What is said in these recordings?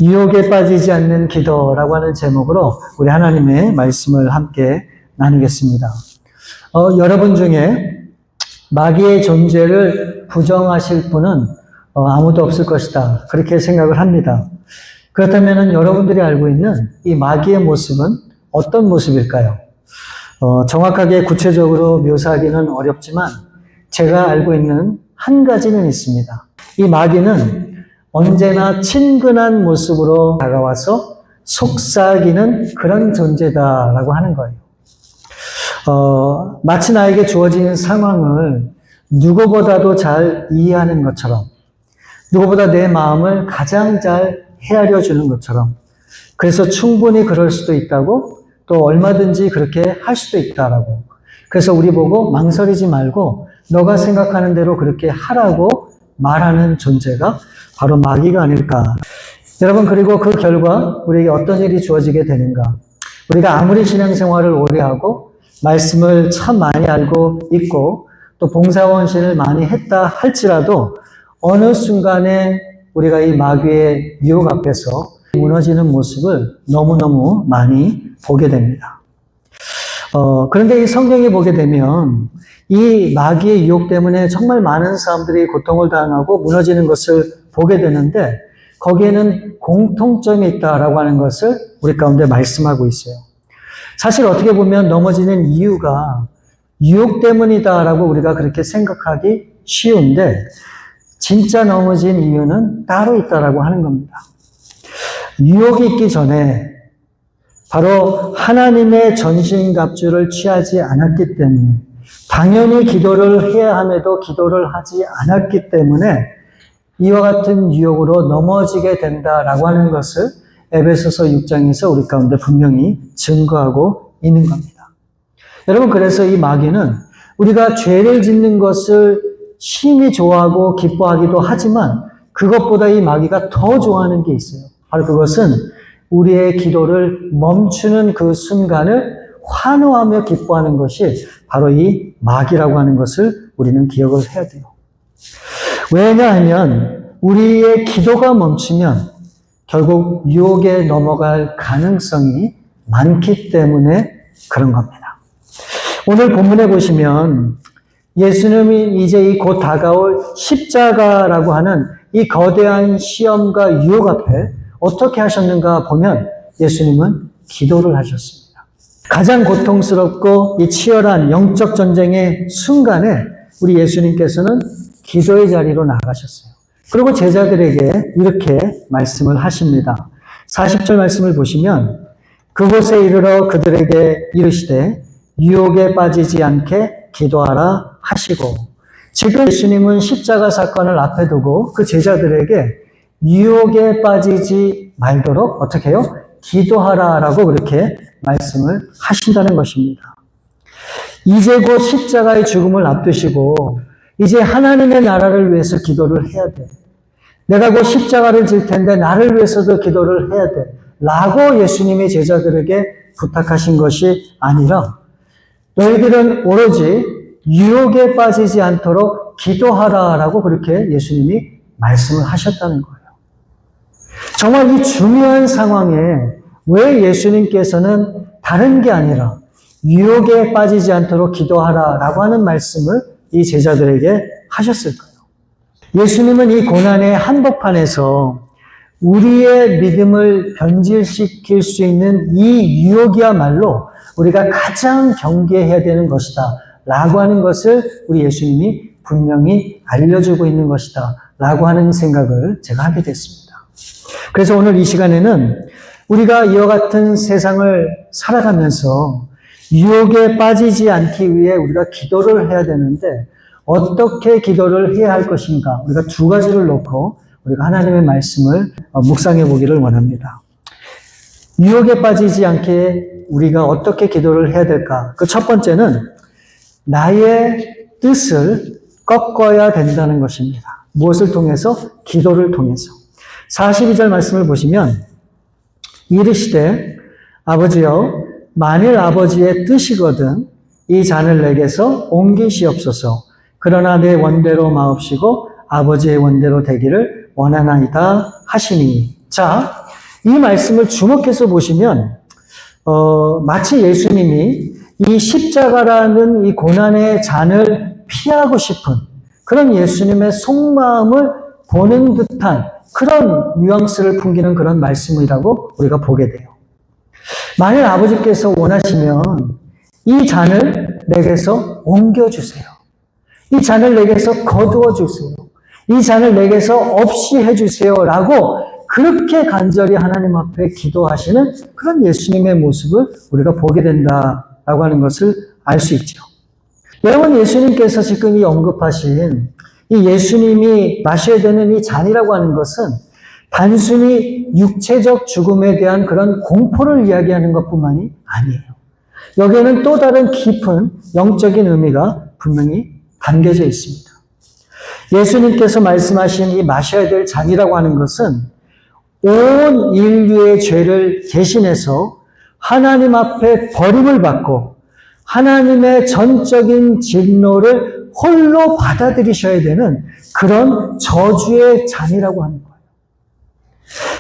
유혹에 빠지지 않는 기도라고 하는 제목으로 우리 하나님의 말씀을 함께 나누겠습니다. 여러분 중에 마귀의 존재를 부정하실 분은 아무도 없을 것이다. 그렇게 생각을 합니다. 그렇다면 여러분들이 알고 있는 이 마귀의 모습은 어떤 모습일까요? 정확하게 구체적으로 묘사하기는 어렵지만 제가 알고 있는 한 가지는 있습니다. 이 마귀는 언제나 친근한 모습으로 다가와서 속삭이는 그런 존재다라고 하는 거예요. 마치 나에게 주어진 상황을 누구보다도 잘 이해하는 것처럼, 누구보다 내 마음을 가장 잘 헤아려 주는 것처럼, 그래서 충분히 그럴 수도 있다고, 또 얼마든지 그렇게 할 수도 있다라고. 그래서 우리 보고 망설이지 말고 너가 생각하는 대로 그렇게 하라고 말하는 존재가 바로 마귀가 아닐까. 여러분, 그리고 그 결과 우리에게 어떤 일이 주어지게 되는가. 우리가 아무리 신앙생활을 오래 하고 말씀을 참 많이 알고 있고 또 봉사원신을 많이 했다 할지라도 어느 순간에 우리가 이 마귀의 유혹 앞에서 무너지는 모습을 너무너무 많이 보게 됩니다. 그런데 이 성경에 보게 되면 이 마귀의 유혹 때문에 정말 많은 사람들이 고통을 당하고 무너지는 것을 보게 되는데 거기에는 공통점이 있다라고 하는 것을 우리 가운데 말씀하고 있어요. 사실 어떻게 보면 넘어지는 이유가 유혹 때문이다라고 우리가 그렇게 생각하기 쉬운데 진짜 넘어진 이유는 따로 있다라고 하는 겁니다. 유혹이 있기 전에 바로 하나님의 전신갑주를 취하지 않았기 때문에 당연히 기도를 해야 함에도 기도를 하지 않았기 때문에 이와 같은 유혹으로 넘어지게 된다라고 하는 것을 에베소서 6장에서 우리 가운데 분명히 증거하고 있는 겁니다. 여러분, 그래서 이 마귀는 우리가 죄를 짓는 것을 심히 좋아하고 기뻐하기도 하지만 그것보다 이 마귀가 더 좋아하는 게 있어요. 바로 그것은 우리의 기도를 멈추는 그 순간을 환호하며 기뻐하는 것이 바로 이 마귀라고 하는 것을 우리는 기억을 해야 돼요. 왜냐하면 우리의 기도가 멈추면 결국 유혹에 넘어갈 가능성이 많기 때문에 그런 겁니다. 오늘 본문에 보시면 예수님이 이제 이 곧 다가올 십자가라고 하는 이 거대한 시험과 유혹 앞에 어떻게 하셨는가 보면 예수님은 기도를 하셨습니다. 가장 고통스럽고 이 치열한 영적 전쟁의 순간에 우리 예수님께서는 기도의 자리로 나가셨어요. 그리고 제자들에게 이렇게 말씀을 하십니다. 40절 말씀을 보시면 그곳에 이르러 그들에게 이르시되 유혹에 빠지지 않게 기도하라 하시고, 지금 예수님은 십자가 사건을 앞에 두고 그 제자들에게 유혹에 빠지지 말도록 어떻게 해요? 기도하라라고 그렇게 말씀을 하신다는 것입니다. 이제 곧 십자가의 죽음을 앞두시고 이제 하나님의 나라를 위해서 기도를 해야 돼. 내가 곧 십자가를 질 텐데 나를 위해서도 기도를 해야 돼. 라고 예수님이 제자들에게 부탁하신 것이 아니라 너희들은 오로지 유혹에 빠지지 않도록 기도하라라고 그렇게 예수님이 말씀을 하셨다는 거예요. 정말 이 중요한 상황에 왜 예수님께서는 다른 게 아니라 유혹에 빠지지 않도록 기도하라라고 하는 말씀을 이 제자들에게 하셨을까요? 예수님은 이 고난의 한복판에서 우리의 믿음을 변질시킬 수 있는 이 유혹이야말로 우리가 가장 경계해야 되는 것이다 라고 하는 것을 우리 예수님이 분명히 알려주고 있는 것이다 라고 하는 생각을 제가 하게 됐습니다. 그래서 오늘 이 시간에는 우리가 이와 같은 세상을 살아가면서 유혹에 빠지지 않기 위해 우리가 기도를 해야 되는데 어떻게 기도를 해야 할 것인가, 우리가 두 가지를 놓고 우리가 하나님의 말씀을 묵상해 보기를 원합니다. 유혹에 빠지지 않게 우리가 어떻게 기도를 해야 될까? 그 첫 번째는 나의 뜻을 꺾어야 된다는 것입니다. 무엇을 통해서? 기도를 통해서. 42절 말씀을 보시면 이르시되 아버지여 만일 아버지의 뜻이거든 이 잔을 내게서 옮기시옵소서. 그러나 내 원대로 마옵시고 아버지의 원대로 되기를 원하나이다 하시니. 자, 이 말씀을 주목해서 보시면 마치 예수님이 이 십자가라는 이 고난의 잔을 피하고 싶은 그런 예수님의 속마음을 보는 듯한 그런 뉘앙스를 풍기는 그런 말씀이라고 우리가 보게 돼요. 만일 아버지께서 원하시면 이 잔을 내게서 옮겨주세요. 이 잔을 내게서 거두어 주세요. 이 잔을 내게서 없이 해주세요. 라고 그렇게 간절히 하나님 앞에 기도하시는 그런 예수님의 모습을 우리가 보게 된다라고 하는 것을 알 수 있죠. 여러분, 예수님께서 지금 이 언급하신 이 예수님이 마셔야 되는 이 잔이라고 하는 것은 단순히 육체적 죽음에 대한 그런 공포를 이야기하는 것뿐만이 아니에요. 여기에는 또 다른 깊은 영적인 의미가 분명히 담겨져 있습니다. 예수님께서 말씀하신 이 마셔야 될 잔이라고 하는 것은 온 인류의 죄를 대신해서 하나님 앞에 버림을 받고 하나님의 전적인 진노를 홀로 받아들이셔야 되는 그런 저주의 잔이라고 하는 거예요.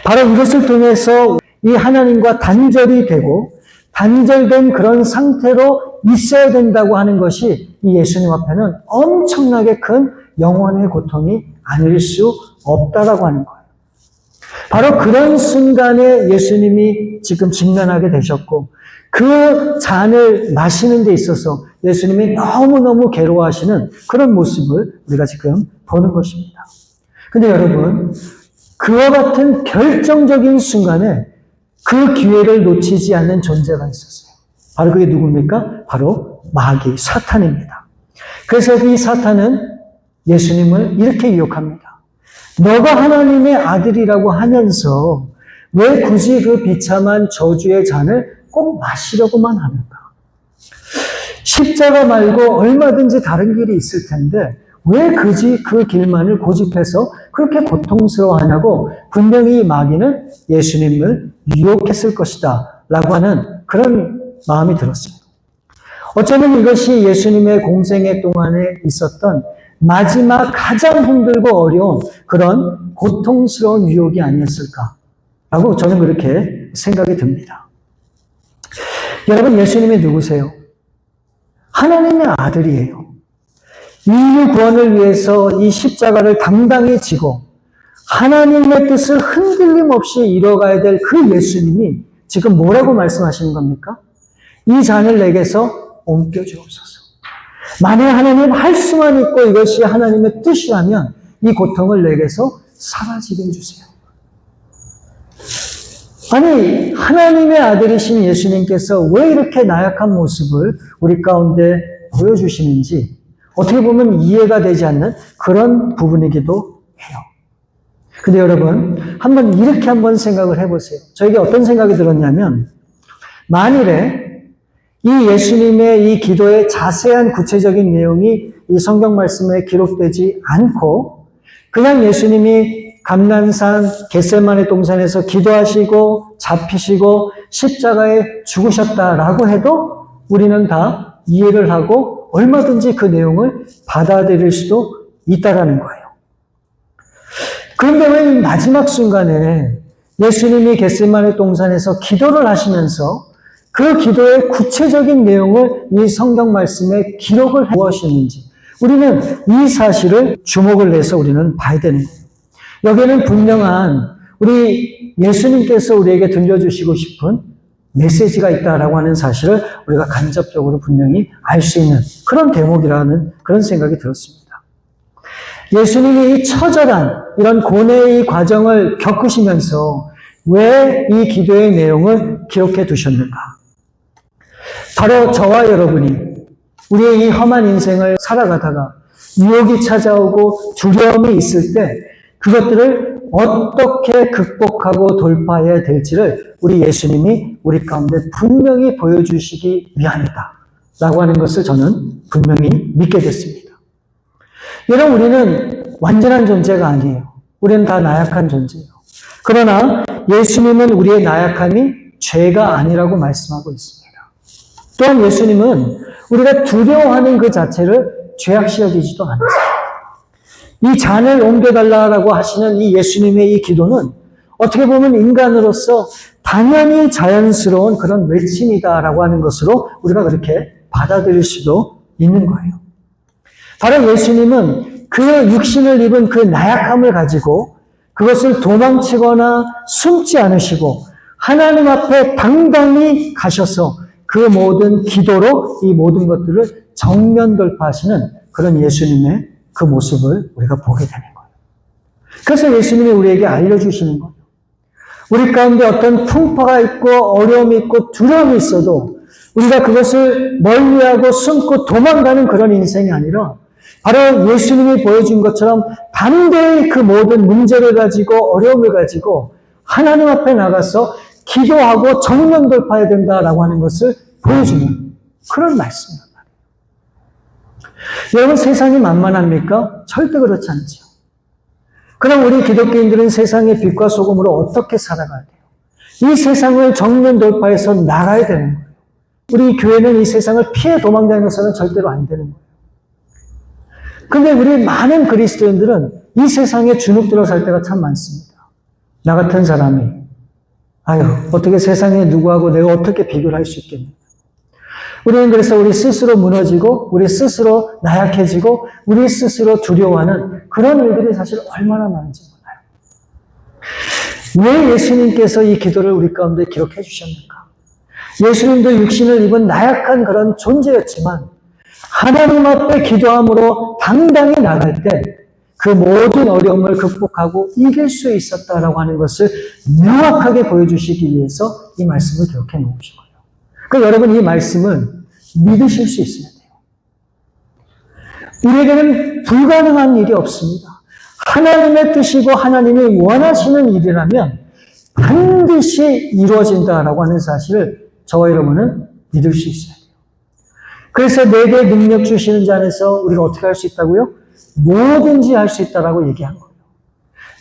바로 이것을 통해서 이 하나님과 단절이 되고 단절된 그런 상태로 있어야 된다고 하는 것이 이 예수님 앞에는 엄청나게 큰 영혼의 고통이 아닐 수 없다라고 하는 거예요. 바로 그런 순간에 예수님이 지금 직면하게 되셨고 그 잔을 마시는 데 있어서 예수님이 너무너무 괴로워하시는 그런 모습을 우리가 지금 보는 것입니다. 근데 여러분, 그와 같은 결정적인 순간에 그 기회를 놓치지 않는 존재가 있었어요. 바로 그게 누굽니까? 바로 마귀, 사탄입니다. 그래서 이 사탄은 예수님을 이렇게 유혹합니다. 너가 하나님의 아들이라고 하면서 왜 굳이 그 비참한 저주의 잔을 꼭 마시려고만 하는가? 십자가 말고 얼마든지 다른 길이 있을 텐데 왜 굳이 그 길만을 고집해서 그렇게 고통스러워하냐고 분명히 마귀는 예수님을 유혹했을 것이다 라고 하는 그런 마음이 들었어요. 어쩌면 이것이 예수님의 공생애 동안에 있었던 마지막 가장 힘들고 어려운 그런 고통스러운 유혹이 아니었을까라고 저는 그렇게 생각이 듭니다. 여러분, 예수님이 누구세요? 하나님의 아들이에요. 인류 구원을 위해서 이 십자가를 당당히 지고 하나님의 뜻을 흔들림 없이 이뤄가야 될 그 예수님이 지금 뭐라고 말씀하시는 겁니까? 이 잔을 내게서 옮겨주옵소서. 만약 하나님 할 수만 있고 이것이 하나님의 뜻이라면 이 고통을 내게서 사라지게 해주세요. 아니, 하나님의 아들이신 예수님께서 왜 이렇게 나약한 모습을 우리 가운데 보여주시는지 어떻게 보면 이해가 되지 않는 그런 부분이기도 해요. 근데 여러분, 한번 생각을 해보세요. 저에게 어떤 생각이 들었냐면, 만일에 이 예수님의 이 기도의 자세한 구체적인 내용이 이 성경 말씀에 기록되지 않고 그냥 예수님이 감난산 겟세마네 동산에서 기도하시고 잡히시고 십자가에 죽으셨다라고 해도 우리는 다 이해를 하고 얼마든지 그 내용을 받아들일 수도 있다라는 거예요. 그런데 왜 이 마지막 순간에 예수님이 겟세마네 동산에서 기도를 하시면서 그 기도의 구체적인 내용을 이 성경 말씀에 기록을 해오셨는지 우리는 이 사실을 주목을 해서 우리는 봐야 되는 거예요. 여기에는 분명한 우리 예수님께서 우리에게 들려주시고 싶은 메시지가 있다라고 하는 사실을 우리가 간접적으로 분명히 알 수 있는 그런 대목이라는 그런 생각이 들었습니다. 예수님이 이 처절한 이런 고뇌의 과정을 겪으시면서 왜 이 기도의 내용을 기록해 두셨는가? 바로 저와 여러분이 우리의 이 험한 인생을 살아가다가 유혹이 찾아오고 두려움이 있을 때 그것들을 어떻게 극복하고 돌파해야 될지를 우리 예수님이 우리 가운데 분명히 보여주시기 위함이다 라고 하는 것을 저는 분명히 믿게 됐습니다. 여러분, 우리는 완전한 존재가 아니에요. 우리는 다 나약한 존재예요. 그러나 예수님은 우리의 나약함이 죄가 아니라고 말씀하고 있습니다. 또한 예수님은 우리가 두려워하는 그 자체를 죄악시 여기지도 않으세요. 이 잔을 옮겨달라고 하시는 이 예수님의 이 기도는 어떻게 보면 인간으로서 당연히 자연스러운 그런 외침이다라고 하는 것으로 우리가 그렇게 받아들일 수도 있는 거예요. 바로 예수님은 그 육신을 입은 그 나약함을 가지고 그것을 도망치거나 숨지 않으시고 하나님 앞에 당당히 가셔서 그 모든 기도로 이 모든 것들을 정면 돌파하시는 그런 예수님의 그 모습을 우리가 보게 되는 거예요. 그래서 예수님이 우리에게 알려주시는 거예요. 우리 가운데 어떤 풍파가 있고 어려움이 있고 두려움이 있어도 우리가 그것을 멀리하고 숨고 도망가는 그런 인생이 아니라 바로 예수님이 보여준 것처럼 담대히 그 모든 문제를 가지고 어려움을 가지고 하나님 앞에 나가서 기도하고 정면 돌파해야 된다라고 하는 것을 보여주는 그런 말씀입니다. 여러분, 세상이 만만합니까? 절대 그렇지 않죠. 그럼 우리 기독교인들은 세상의 빛과 소금으로 어떻게 살아가야 돼요? 이 세상을 정면 돌파해서 나가야 되는 거예요. 우리 교회는 이 세상을 피해 도망다니면서는 절대로 안 되는 거예요. 근데 우리 많은 그리스도인들은 이 세상에 주눅들어 살 때가 참 많습니다. 나 같은 사람이 어떻게 세상에 누구하고 내가 어떻게 비교를 할 수 있겠냐. 우리는 그래서 우리 스스로 무너지고 우리 스스로 나약해지고 우리 스스로 두려워하는 그런 일들이 사실 얼마나 많은지 몰라요. 왜 예수님께서 이 기도를 우리 가운데 기록해 주셨는가? 예수님도 육신을 입은 나약한 그런 존재였지만 하나님 앞에 기도함으로 당당히 나갈 때 그 모든 어려움을 극복하고 이길 수 있었다라고 하는 것을 명확하게 보여주시기 위해서 이 말씀을 기록해 놓으신 거예요. 그러니까 여러분, 이 말씀을 믿으실 수 있어야 돼요. 우리에게는 불가능한 일이 없습니다. 하나님의 뜻이고 하나님이 원하시는 일이라면 반드시 이루어진다라고 하는 사실을 저와 여러분은 믿을 수 있어야 돼요. 그래서 내게 능력 주시는 자 안에서 우리가 어떻게 할 수 있다고요? 뭐든지 할 수 있다라고 얘기한 거예요.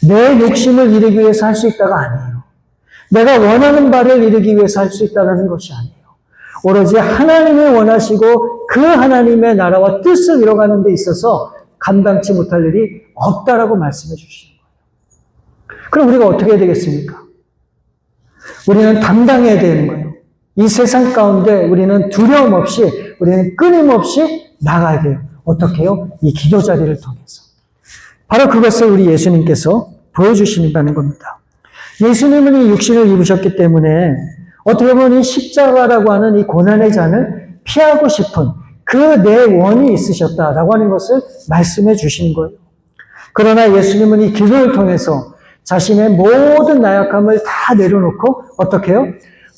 내 욕심을 이루기 위해서 할 수 있다가 아니에요. 내가 원하는 바를 이루기 위해서 할 수 있다는 것이 아니에요. 오로지 하나님이 원하시고 그 하나님의 나라와 뜻을 이뤄가는 데 있어서 감당치 못할 일이 없다라고 말씀해 주시는 거예요. 그럼 우리가 어떻게 해야 되겠습니까? 우리는 담당해야 되는 거예요. 이 세상 가운데 우리는 두려움 없이, 우리는 끊임없이 나가야 돼요. 어떻게 해요? 이 기도 자리를 통해서. 바로 그것을 우리 예수님께서 보여주신다는 겁니다. 예수님은 이 육신을 입으셨기 때문에 어떻게 보면 이 십자가라고 하는 이 고난의 잔을 피하고 싶은 그 내원이 있으셨다라고 하는 것을 말씀해 주시는 거예요. 그러나 예수님은 이 기도를 통해서 자신의 모든 나약함을 다 내려놓고 어떻게 해요?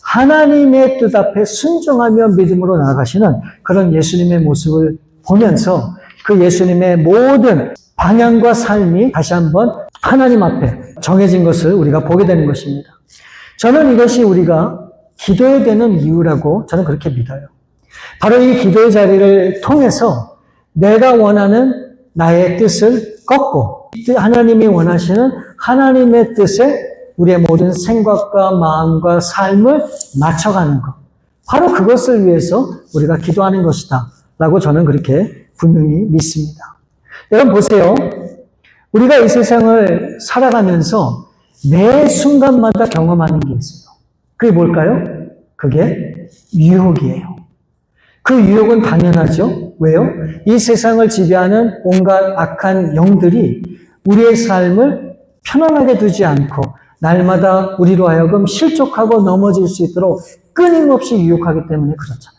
하나님의 뜻 앞에 순종하며 믿음으로 나아가시는 그런 예수님의 모습을 보면서 그 예수님의 모든 방향과 삶이 다시 한번 하나님 앞에 정해진 것을 우리가 보게 되는 것입니다. 저는 이것이 우리가 기도해야 되는 이유라고 저는 그렇게 믿어요. 바로 이 기도의 자리를 통해서 내가 원하는 나의 뜻을 꺾고 하나님이 원하시는 하나님의 뜻에 우리의 모든 생각과 마음과 삶을 맞춰가는 것. 바로 그것을 위해서 우리가 기도하는 것이다 라고 저는 그렇게 분명히 믿습니다. 여러분 보세요. 우리가 이 세상을 살아가면서 매 순간마다 경험하는 게 있어요. 그게 뭘까요? 그게 유혹이에요. 그 유혹은 당연하죠. 왜요? 이 세상을 지배하는 온갖 악한 영들이 우리의 삶을 편안하게 두지 않고 날마다 우리로 하여금 실족하고 넘어질 수 있도록 끊임없이 유혹하기 때문에 그렇잖아요.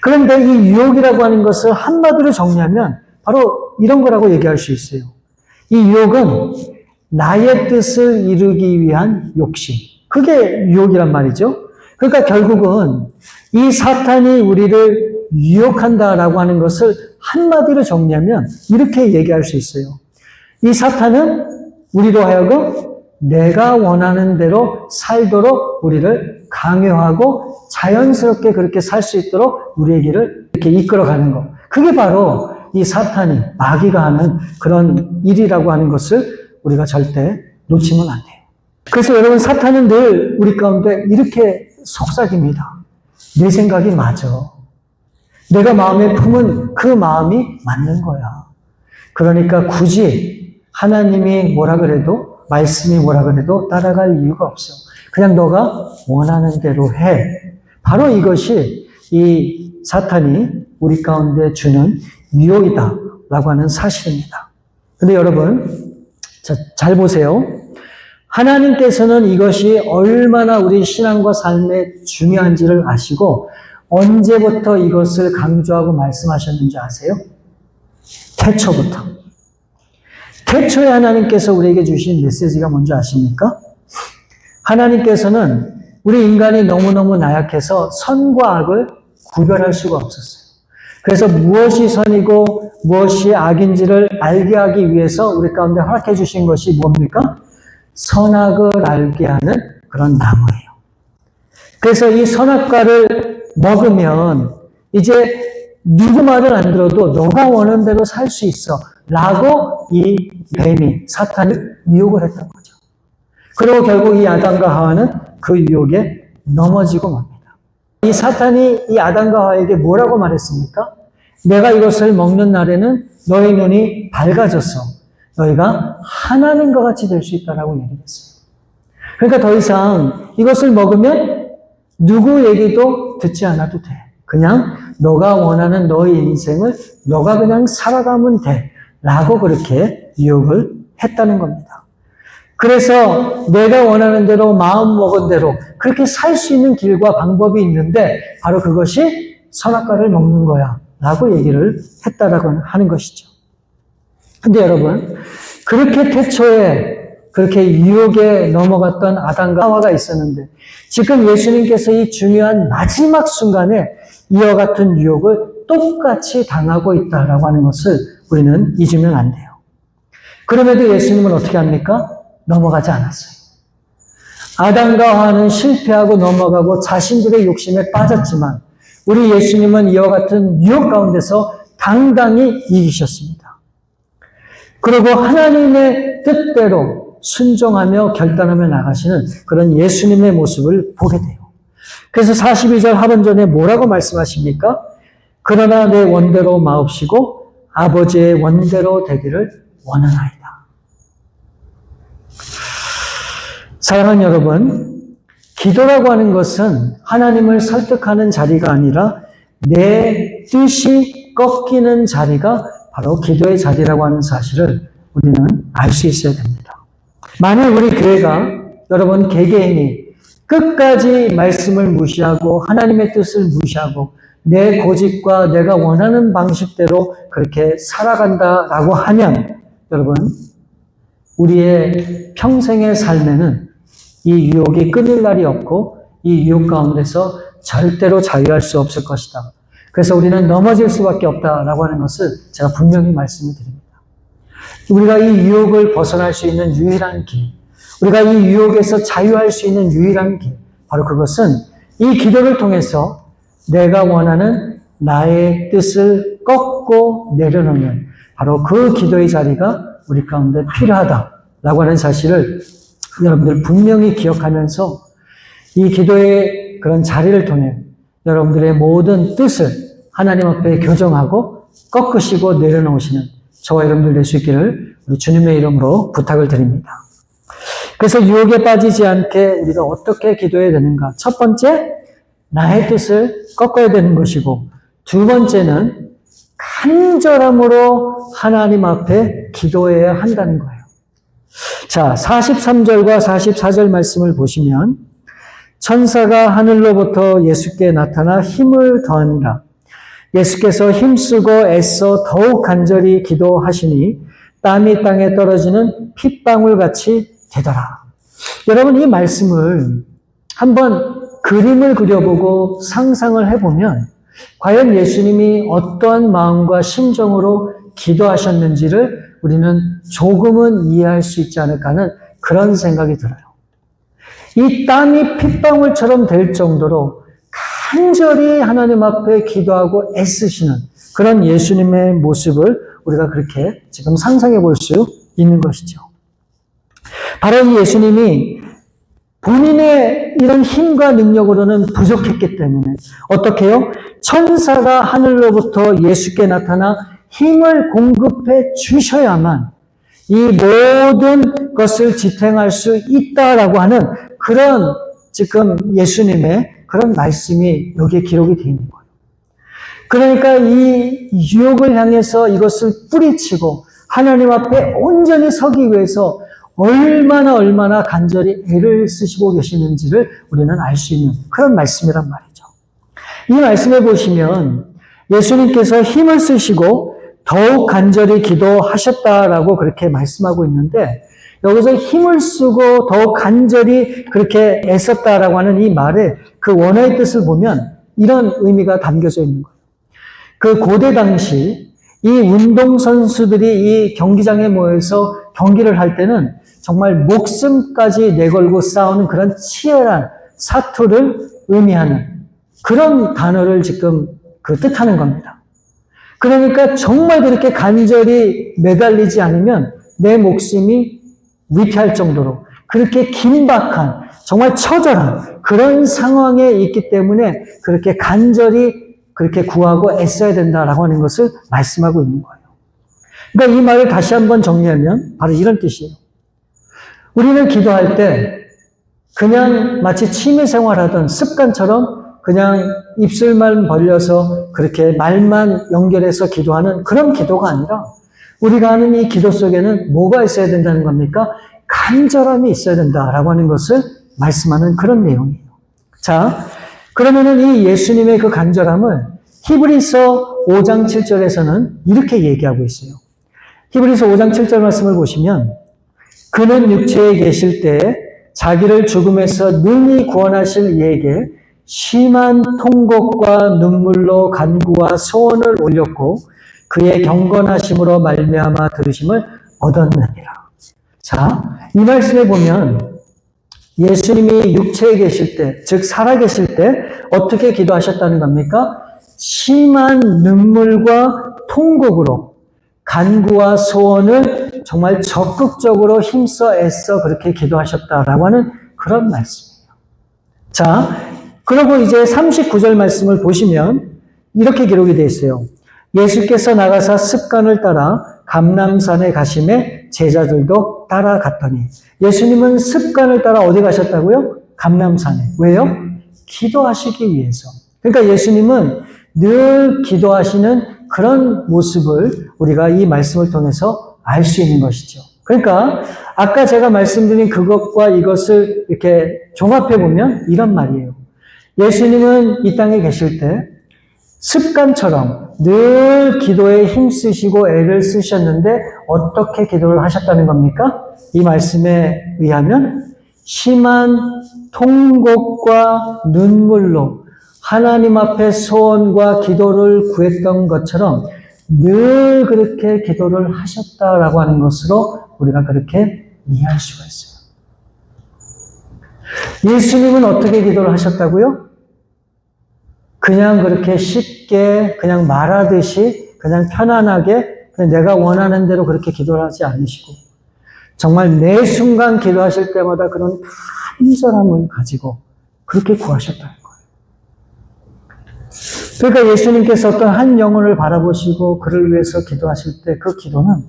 그런데 이 유혹이라고 하는 것을 한마디로 정리하면 바로 이런 거라고 얘기할 수 있어요. 이 유혹은 나의 뜻을 이루기 위한 욕심. 그게 유혹이란 말이죠. 그러니까 결국은 이 사탄이 우리를 유혹한다라고 하는 것을 한마디로 정리하면 이렇게 얘기할 수 있어요. 이 사탄은 우리로 하여금 내가 원하는 대로 살도록 우리를 강요하고 자연스럽게 그렇게 살 수 있도록 우리의 길을 이렇게 이끌어가는 것. 그게 바로 이 사탄이, 마귀가 하는 그런 일이라고 하는 것을 우리가 절대 놓치면 안 돼요. 그래서 여러분, 사탄은 늘 우리 가운데 이렇게 속삭입니다. 내 생각이 맞아. 내가 마음에 품은 그 마음이 맞는 거야. 그러니까 굳이 하나님이 뭐라 그래도 말씀이 뭐라 그래도 따라갈 이유가 없어. 그냥 너가 원하는 대로 해. 바로 이것이 이 사탄이 우리 가운데 주는 유혹이다라고 하는 사실입니다. 근데 여러분, 잘 보세요. 하나님께서는 이것이 얼마나 우리 신앙과 삶에 중요한지를 아시고 언제부터 이것을 강조하고 말씀하셨는지 아세요? 태초부터. 태초에 하나님께서 우리에게 주신 메시지가 뭔지 아십니까? 하나님께서는 우리 인간이 너무너무 나약해서 선과 악을 구별할 수가 없었어요. 그래서 무엇이 선이고 무엇이 악인지를 알게 하기 위해서 우리 가운데 허락해 주신 것이 뭡니까? 선악을 알게 하는 그런 나무예요. 그래서 이 선악과를 먹으면 이제 누구 말을 안 들어도 너가 원하는 대로 살 수 있어 라고 이 뱀이 사탄이 유혹을 했던 거죠. 그리고 결국 이 아담과 하와는 그 유혹에 넘어지고 맙니다. 이 사탄이 이 아담과 하와에게 뭐라고 말했습니까? 내가 이것을 먹는 날에는 너희 눈이 밝아져서 너희가 하나님과 같이 될 수 있다라고 얘기를 했어요. 그러니까 더 이상 이것을 먹으면 누구 얘기도 듣지 않아도 돼. 그냥 너가 원하는 너의 인생을 너가 그냥 살아가면 돼. 라고 그렇게 유혹을 했다는 겁니다. 그래서 내가 원하는 대로 마음 먹은 대로 그렇게 살 수 있는 길과 방법이 있는데 바로 그것이 선악과를 먹는 거야. 라고 얘기를 했다라고 하는 것이죠. 근데 여러분, 그렇게 태초에 그렇게 유혹에 넘어갔던 아담과 하와가 있었는데 지금 예수님께서 이 중요한 마지막 순간에 이와 같은 유혹을 똑같이 당하고 있다라고 하는 것을 우리는 잊으면 안 돼요. 그럼에도 예수님은 어떻게 합니까? 넘어가지 않았어요. 아담과 하와는 실패하고 넘어가고 자신들의 욕심에 빠졌지만 우리 예수님은 이와 같은 유혹 가운데서 당당히 이기셨습니다. 그리고 하나님의 뜻대로 순종하며 결단하며 나가시는 그런 예수님의 모습을 보게 돼요. 그래서 42절 하반전에 뭐라고 말씀하십니까? 그러나 내 원대로 마옵시고 아버지의 원대로 되기를 원하나이다. 사랑하는 여러분, 기도라고 하는 것은 하나님을 설득하는 자리가 아니라 내 뜻이 꺾이는 자리가 바로 기도의 자리라고 하는 사실을 우리는 알 수 있어야 됩니다. 만약 우리 교회가 여러분 개개인이 끝까지 말씀을 무시하고 하나님의 뜻을 무시하고 내 고집과 내가 원하는 방식대로 그렇게 살아간다라고 하면 여러분 우리의 평생의 삶에는 이 유혹이 끊일 날이 없고 이 유혹 가운데서 절대로 자유할 수 없을 것이다. 그래서 우리는 넘어질 수밖에 없다라고 하는 것을 제가 분명히 말씀을 드립니다. 우리가 이 유혹을 벗어날 수 있는 유일한 길, 우리가 이 유혹에서 자유할 수 있는 유일한 길, 바로 그것은 이 기도를 통해서 내가 원하는 나의 뜻을 꺾고 내려놓는 바로 그 기도의 자리가 우리 가운데 필요하다라고 하는 사실을 여러분들 분명히 기억하면서 이 기도의 그런 자리를 통해 여러분들의 모든 뜻을 하나님 앞에 교정하고 꺾으시고 내려놓으시는 저와 여러분들 될 수 있기를 우리 주님의 이름으로 부탁을 드립니다. 그래서 유혹에 빠지지 않게 우리가 어떻게 기도해야 되는가? 첫 번째, 나의 뜻을 꺾어야 되는 것이고 두 번째는 간절함으로 하나님 앞에 기도해야 한다는 거예요. 자, 43절과 44절 말씀을 보시면 천사가 하늘로부터 예수께 나타나 힘을 더하니라. 예수께서 힘쓰고 애써 더욱 간절히 기도하시니 땀이 땅에 떨어지는 핏방울같이 되더라. 여러분 이 말씀을 한번 그림을 그려보고 상상을 해보면 과연 예수님이 어떠한 마음과 심정으로 기도하셨는지를 우리는 조금은 이해할 수 있지 않을까 하는 그런 생각이 들어요. 이 땀이 핏방울처럼 될 정도로 간절히 하나님 앞에 기도하고 애쓰시는 그런 예수님의 모습을 우리가 그렇게 지금 상상해 볼 수 있는 것이죠. 바로 이 예수님이 본인의 이런 힘과 능력으로는 부족했기 때문에 어떻게 해요? 천사가 하늘로부터 예수께 나타나 힘을 공급해 주셔야만 이 모든 것을 지탱할 수 있다라고 하는 그런 지금 예수님의 그런 말씀이 여기에 기록이 되어 있는 거예요. 그러니까 이 유혹을 향해서 이것을 뿌리치고 하나님 앞에 온전히 서기 위해서 얼마나 간절히 애를 쓰시고 계시는지를 우리는 알 수 있는 그런 말씀이란 말이죠. 이 말씀을 보시면 예수님께서 힘을 쓰시고 더욱 간절히 기도하셨다라고 그렇게 말씀하고 있는데, 여기서 힘을 쓰고 더욱 간절히 그렇게 애썼다라고 하는 이 말의 그 원어의 뜻을 보면 이런 의미가 담겨져 있는 거예요. 그 고대 당시 이 운동선수들이 이 경기장에 모여서 경기를 할 때는 정말 목숨까지 내걸고 싸우는 그런 치열한 사투를 의미하는 그런 단어를 지금 그 뜻하는 겁니다. 그러니까 정말 그렇게 간절히 매달리지 않으면 내 목숨이 위태할 정도로 그렇게 긴박한, 정말 처절한 그런 상황에 있기 때문에 그렇게 간절히 그렇게 구하고 애써야 된다라고 하는 것을 말씀하고 있는 거예요. 그러니까 이 말을 다시 한번 정리하면 바로 이런 뜻이에요. 우리는 기도할 때 그냥 마치 취미생활하던 습관처럼 그냥 입술만 벌려서 그렇게 말만 연결해서 기도하는 그런 기도가 아니라, 우리가 하는 이 기도 속에는 뭐가 있어야 된다는 겁니까? 간절함이 있어야 된다라고 하는 것을 말씀하는 그런 내용이에요. 자, 그러면은 이 예수님의 그 간절함을 히브리서 5장 7절에서는 이렇게 얘기하고 있어요. 히브리서 5장 7절 말씀을 보시면, 그는 육체에 계실 때 자기를 죽음에서 능히 구원하실 이에게 심한 통곡과 눈물로 간구와 소원을 올렸고 그의 경건하심으로 말미암아 들으심을 얻었느니라. 자, 이 말씀에 보면 예수님이 육체에 계실 때, 즉 살아계실 때 어떻게 기도하셨다는 겁니까? 심한 눈물과 통곡으로 간구와 소원을 정말 적극적으로 힘써 애써 그렇게 기도하셨다라고 하는 그런 말씀이에요. 자, 그리고 이제 39절 말씀을 보시면 이렇게 기록이 되어 있어요. 예수께서 나가사 습관을 따라 감람산에 가심에 제자들도 따라갔더니, 예수님은 습관을 따라 어디 가셨다고요? 감람산에. 왜요? 기도하시기 위해서. 그러니까 예수님은 늘 기도하시는 그런 모습을 우리가 이 말씀을 통해서 알 수 있는 것이죠. 그러니까 아까 제가 말씀드린 그것과 이것을 이렇게 종합해 보면 이런 말이에요. 예수님은 이 땅에 계실 때 습관처럼 늘 기도에 힘쓰시고 애를 쓰셨는데 어떻게 기도를 하셨다는 겁니까? 이 말씀에 의하면 심한 통곡과 눈물로 하나님 앞에 소원과 기도를 구했던 것처럼 늘 그렇게 기도를 하셨다라고 하는 것으로 우리가 그렇게 이해할 수가 있어요. 예수님은 어떻게 기도를 하셨다고요? 그냥 그렇게 쉽게 그냥 말하듯이 그냥 편안하게 그냥 내가 원하는 대로 그렇게 기도를 하지 않으시고, 정말 매 순간 기도하실 때마다 그런 간절함을 가지고 그렇게 구하셨다는 거예요. 그러니까 예수님께서 어떤 한 영혼을 바라보시고 그를 위해서 기도하실 때 그 기도는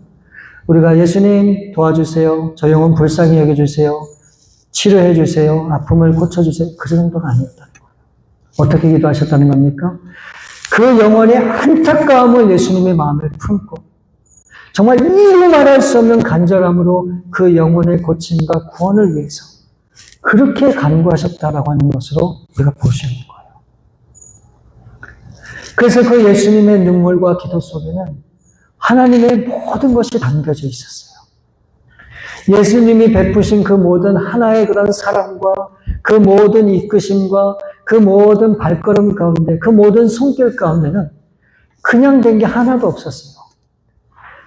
우리가 예수님 도와주세요, 저 영혼 불쌍히 여겨주세요, 치료해 주세요, 아픔을 고쳐주세요, 그 정도가 아니었다는 거예요. 어떻게 기도하셨다는 겁니까? 그 영혼의 안타까움을 예수님의 마음에 품고 정말 이루 말할 수 없는 간절함으로 그 영혼의 고침과 구원을 위해서 그렇게 간구하셨다라고 하는 것으로 우리가 볼 수 있는 거예요. 그래서 그 예수님의 눈물과 기도 속에는 하나님의 모든 것이 담겨져 있었어요. 예수님이 베푸신 그 모든 하나의 그런 사랑과 그 모든 이끄심과 그 모든 발걸음 가운데, 그 모든 손길 가운데는 그냥 된 게 하나도 없었어요.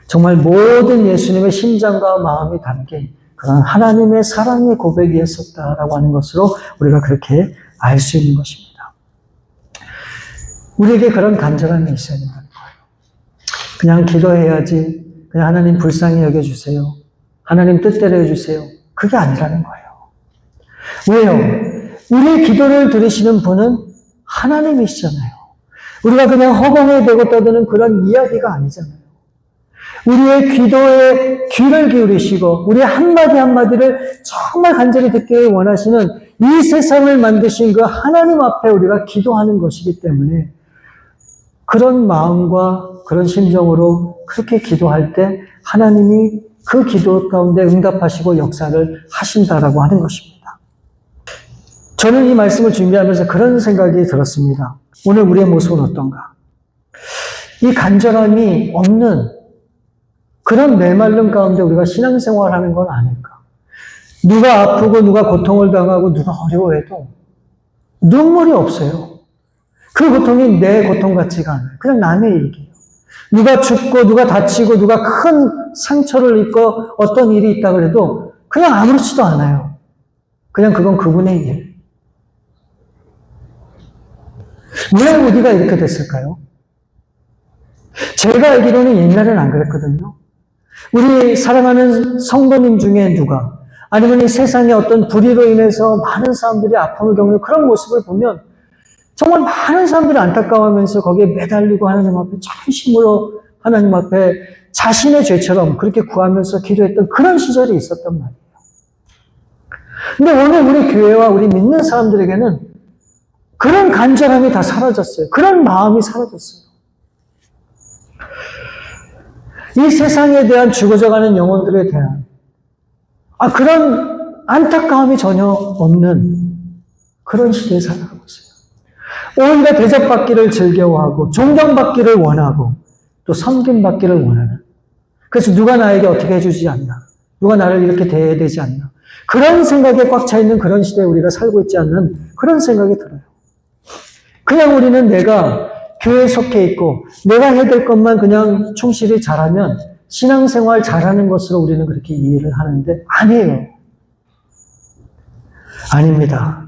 정말 모든 예수님의 심장과 마음이 담긴 그런 하나님의 사랑의 고백이었었다라고 하는 것으로 우리가 그렇게 알 수 있는 것입니다. 우리에게 그런 간절함이 있어야 된다는 거예요. 그냥 기도해야지, 그냥 하나님 불쌍히 여겨주세요, 하나님 뜻대로 해주세요, 그게 아니라는 거예요. 왜요? 우리의 기도를 들으시는 분은 하나님이시잖아요. 우리가 그냥 허공에 대고 떠드는 그런 이야기가 아니잖아요. 우리의 기도에 귀를 기울이시고 우리의 한마디 한마디를 정말 간절히 듣기 원하시는 이 세상을 만드신 그 하나님 앞에 우리가 기도하는 것이기 때문에 그런 마음과 그런 심정으로 그렇게 기도할 때 하나님이 그 기도 가운데 응답하시고 역사를 하신다라고 하는 것입니다. 저는 이 말씀을 준비하면서 그런 생각이 들었습니다. 오늘 우리의 모습은 어떤가? 이 간절함이 없는 그런 메마른 가운데 우리가 신앙생활하는 건 아닐까? 누가 아프고 누가 고통을 당하고 누가 어려워해도 눈물이 없어요. 그 고통이 내 고통 같지가 않아요. 그냥 남의 일이에요. 누가 죽고 누가 다치고 누가 큰 상처를 입고 어떤 일이 있다 그래도 그냥 아무렇지도 않아요. 그냥 그건 그분의 일. 왜 우리가 이렇게 됐을까요? 제가 알기로는 옛날에는 안 그랬거든요. 우리 사랑하는 성도님 중에 누가 아니면 이 세상의 어떤 불의로 인해서 많은 사람들이 아픔을 겪는 그런 모습을 보면 정말 많은 사람들이 안타까워하면서 거기에 매달리고 하나님 앞에 전심으로 하나님 앞에 자신의 죄처럼 그렇게 구하면서 기도했던 그런 시절이 있었단 말이에요. 근데 오늘 우리 교회와 우리 믿는 사람들에게는 그런 간절함이 다 사라졌어요. 그런 마음이 사라졌어요. 이 세상에 대한 죽어져가는 영혼들에 대한 그런 안타까움이 전혀 없는 그런 시대에 살아가고 있어요. 오히려 대접받기를 즐겨하고 존경받기를 원하고 또 섬김받기를 원하는, 그래서 누가 나에게 어떻게 해주지 않나, 누가 나를 이렇게 대해야 되지 않나, 그런 생각에 꽉 차 있는 그런 시대에 우리가 살고 있지 않는 그런 생각이 들어요. 그냥 우리는 내가 교회에 속해 있고 내가 해야 될 것만 그냥 충실히 잘하면 신앙생활 잘하는 것으로 우리는 그렇게 이해를 하는데 아니에요. 아닙니다.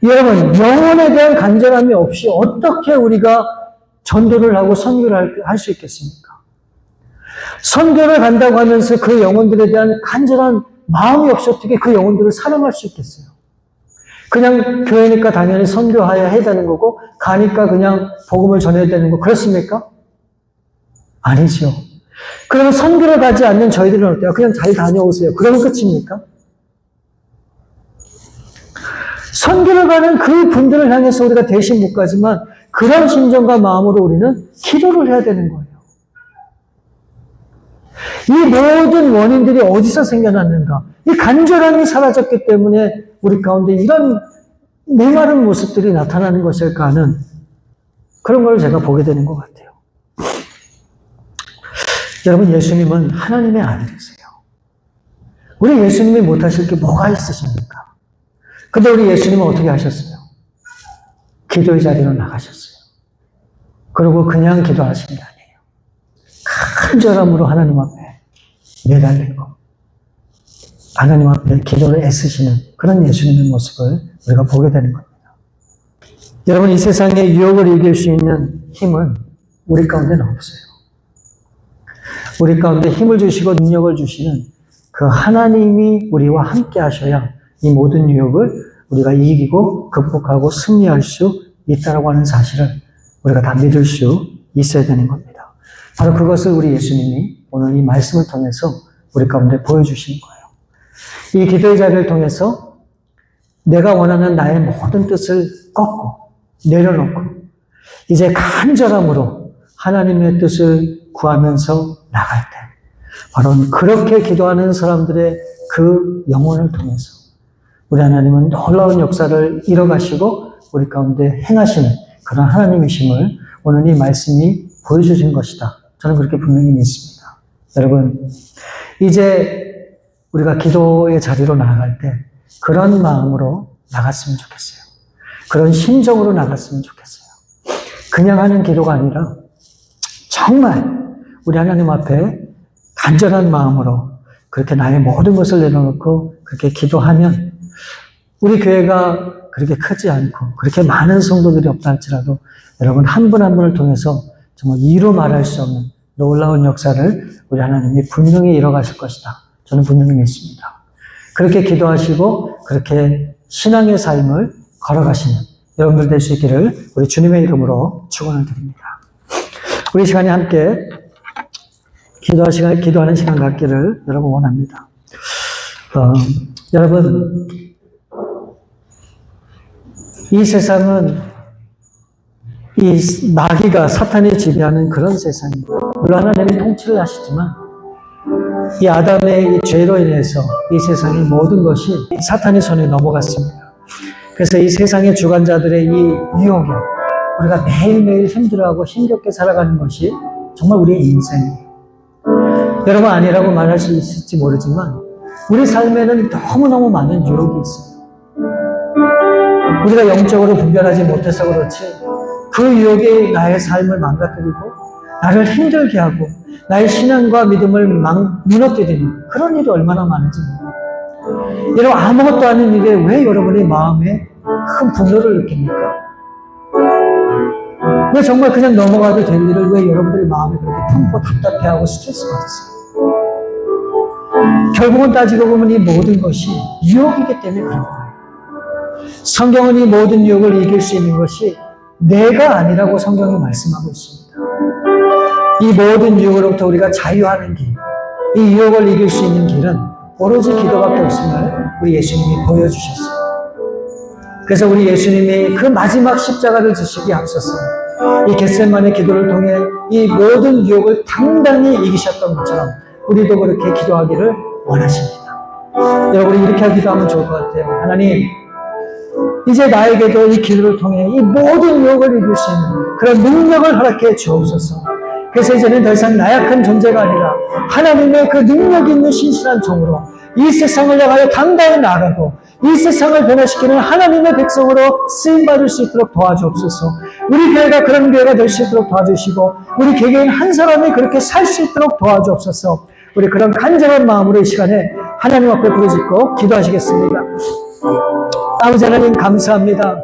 여러분, 영혼에 대한 간절함이 없이 어떻게 우리가 전도를 하고 선교를 할 수 있겠습니까? 선교를 간다고 하면서 그 영혼들에 대한 간절한 마음이 없이 어떻게 그 영혼들을 사랑할 수 있겠어요? 그냥 교회니까 당연히 선교하여야 해야 되는 거고 가니까 그냥 복음을 전해야 되는 거 그렇습니까? 아니죠. 그러면 선교를 가지 않는 저희들은 어때요? 그냥 잘 다녀오세요. 그러면 끝입니까? 선교를 가는 그 분들을 향해서 우리가 대신 못 가지만 그런 심정과 마음으로 우리는 기도를 해야 되는 거예요. 이 모든 원인들이 어디서 생겨났는가? 이 간절함이 사라졌기 때문에 우리 가운데 이런 메마른 모습들이 나타나는 것일까 하는 그런 걸 제가 보게 되는 것 같아요. 여러분, 예수님은 하나님의 아들이세요. 우리 예수님이 못하실 게 뭐가 있으십니까? 근데 우리 예수님은 어떻게 하셨어요? 기도의 자리로 나가셨어요. 그리고 그냥 기도하신 게 아니에요. 간절함으로 하나님 앞에 매달리고 하나님 앞에 기도를 애쓰시는 그런 예수님의 모습을 우리가 보게 되는 겁니다. 여러분, 이 세상의 유혹을 이길 수 있는 힘은 우리 가운데는 없어요. 우리 가운데 힘을 주시고 능력을 주시는 그 하나님이 우리와 함께 하셔야 이 모든 유혹을 우리가 이기고 극복하고 승리할 수 있다고 하는 사실을 우리가 다 믿을 수 있어야 되는 겁니다. 바로 그것을 우리 예수님이 오늘 이 말씀을 통해서 우리 가운데 보여주시는 거예요. 이 기도의 자리를 통해서 내가 원하는 나의 모든 뜻을 꺾고 내려놓고 이제 간절함으로 하나님의 뜻을 구하면서 나갈 때 바로 그렇게 기도하는 사람들의 그 영혼을 통해서 우리 하나님은 놀라운 역사를 이뤄가시고 우리 가운데 행하시는 그런 하나님이심을 오늘 이 말씀이 보여주신 것이다. 저는 그렇게 분명히 믿습니다. 여러분, 이제 우리가 기도의 자리로 나아갈 때 그런 마음으로 나갔으면 좋겠어요. 그런 심정으로 나갔으면 좋겠어요. 그냥 하는 기도가 아니라 정말 우리 하나님 앞에 간절한 마음으로 그렇게 나의 모든 것을 내려놓고 그렇게 기도하면 우리 교회가 그렇게 크지 않고 그렇게 많은 성도들이 없다 할지라도 여러분 한 분 한 분을 통해서 정말 이루 말할 수 없는 놀라운 역사를 우리 하나님이 분명히 이뤄가실 것이다. 저는 분명히 믿습니다. 그렇게 기도하시고 그렇게 신앙의 삶을 걸어가시는 여러분들 될 수 있기를 우리 주님의 이름으로 축원을 드립니다. 우리 시간에 함께 기도하는 시간 갖기를 여러분 원합니다. 여러분, 이 세상은 이 마귀가 사탄이 지배하는 그런 세상입니다. 물론 하나님이 통치를 하시지만 이 아담의 이 죄로 인해서 이 세상의 모든 것이 사탄의 손에 넘어갔습니다. 그래서 이 세상의 주관자들의 이 유혹에 우리가 매일매일 힘들어하고 힘겹게 살아가는 것이 정말 우리의 인생이에요. 여러분 아니라고 말할 수 있을지 모르지만 우리 삶에는 너무너무 많은 유혹이 있습니다. 우리가 영적으로 분별하지 못해서 그렇지 그 유혹이 나의 삶을 망가뜨리고 나를 힘들게 하고 나의 신앙과 믿음을 무너뜨리는 그런 일이 얼마나 많은지 모릅니다. 여러분 아무것도 아닌 일에 왜 여러분의 마음에 큰 분노를 느낍니까? 왜 정말 그냥 넘어가도 될 일을 왜 여러분들의 마음에 그렇게 품고 답답해하고 스트레스 받으세요? 결국은 따지고 보면 이 모든 것이 유혹이기 때문에 그런 거예요. 성경은 이 모든 유혹을 이길 수 있는 것이 내가 아니라고 성경이 말씀하고 있습니다. 이 모든 유혹으로부터 우리가 자유하는 길, 이 유혹을 이길 수 있는 길은 오로지 기도밖에 없음을 우리 예수님이 보여주셨어요. 그래서 우리 예수님이 그 마지막 십자가를 지시기에 앞서서 이 겟세마네 기도를 통해 이 모든 유혹을 당당히 이기셨던 것처럼 우리도 그렇게 기도하기를 원하십니다. 여러분 이렇게 기도하면 좋을 것 같아요. 하나님, 이제 나에게도 이 기도를 통해 이 모든 유혹을 이길 수 있는 그런 능력을 허락해 주옵소서. 그래서 이제는 더 이상 나약한 존재가 아니라 하나님의 그 능력 있는 신실한 종으로 이 세상을 향하여 당당히 나아가고 이 세상을 변화시키는 하나님의 백성으로 쓰임받을 수 있도록 도와주옵소서. 우리 교회가 그런 교회가 될 수 있도록 도와주시고 우리 개개인 한 사람이 그렇게 살 수 있도록 도와주옵소서. 우리 그런 간절한 마음으로 이 시간에 하나님 앞에 부르짖고 기도하시겠습니다. 아버지 하나님 감사합니다.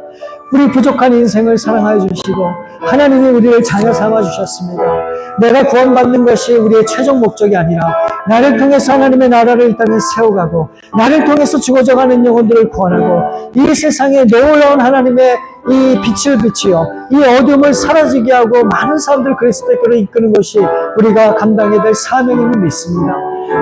우리 부족한 인생을 사랑하여 주시고 하나님이 우리를 자녀 삼아 주셨습니다. 내가 구원받는 것이 우리의 최종 목적이 아니라 나를 통해서 하나님의 나라를 이 땅에 세워가고 나를 통해서 죽어져가는 영혼들을 구원하고 이 세상에 놀라운 하나님의 이 빛을 비추어 이 어둠을 사라지게 하고 많은 사람들을 그리스도께로 이끄는 것이 우리가 감당해야 될 사명임을 믿습니다.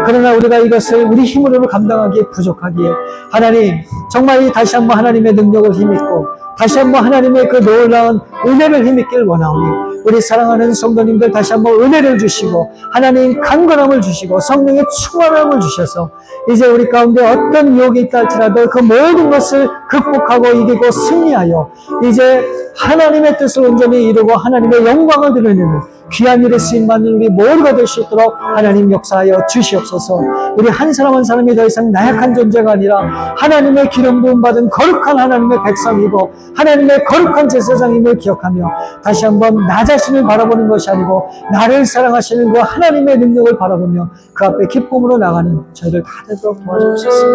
그러나 우리가 이것을 우리 힘으로는 감당하기에 부족하기에 하나님 정말 다시 한번 하나님의 능력을 힘입고 다시 한번 하나님의 그 놀라운 은혜를 힘입기를 원하오니 우리 사랑하는 성도님들 다시 한번 은혜를 주시고 하나님 강건함을 주시고 성령의 충만함을 주셔서 이제 우리 가운데 어떤 유혹이 있다 할지라도 그 모든 것을 극복하고 이기고 승리하여 이제 하나님의 뜻을 온전히 이루고 하나님의 영광을 드러내는 귀한 일에 쓰임받는 우리 모두가 될 수 있도록 하나님 역사하여 주시옵소서. 우리 한 사람 한 사람이 더 이상 나약한 존재가 아니라 하나님의 기름 부음 받은 거룩한 하나님의 백성이고 하나님의 거룩한 제사장임을 기억하며 다시 한번 나 자신을 바라보는 것이 아니고 나를 사랑하시는 그 하나님의 능력을 바라보며 그 앞에 기쁨으로 나가는 저희들 다 되도록 도와주옵소서.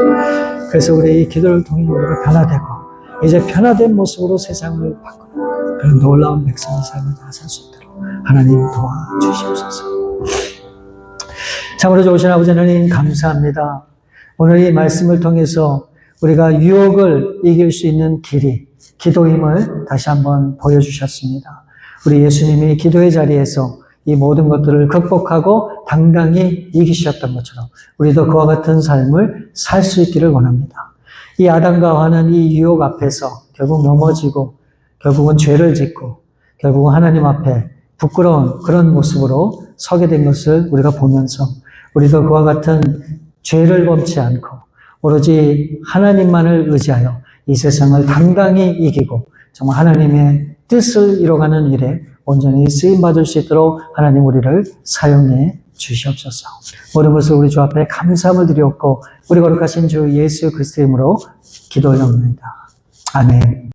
그래서 우리 이 기도를 통해 우리가 변화되고 이제 변화된 모습으로 세상을 바꾸는 그런 놀라운 백성의 삶을 다 살 수 있도록 하나님 도와주시옵소서. 참으로 좋으신 아버지 하나님 감사합니다. 오늘 이 말씀을 통해서 우리가 유혹을 이길 수 있는 길이 기도임을 다시 한번 보여주셨습니다. 우리 예수님이 기도의 자리에서 이 모든 것들을 극복하고 당당히 이기셨던 것처럼 우리도 그와 같은 삶을 살 수 있기를 원합니다. 이 아담과 하와는 이 유혹 앞에서 결국 넘어지고 결국은 죄를 짓고 결국은 하나님 앞에 부끄러운 그런 모습으로 서게 된 것을 우리가 보면서 우리도 그와 같은 죄를 범치 않고 오로지 하나님만을 의지하여 이 세상을 당당히 이기고 정말 하나님의 뜻을 이뤄가는 일에 온전히 쓰임받을 수 있도록 하나님 우리를 사용해 주시옵소서. 모든 것을 우리 주 앞에 감사함을 드리옵고 우리 거룩하신 주 예수 그리스도의 이름으로 기도 올려옵니다. 아멘.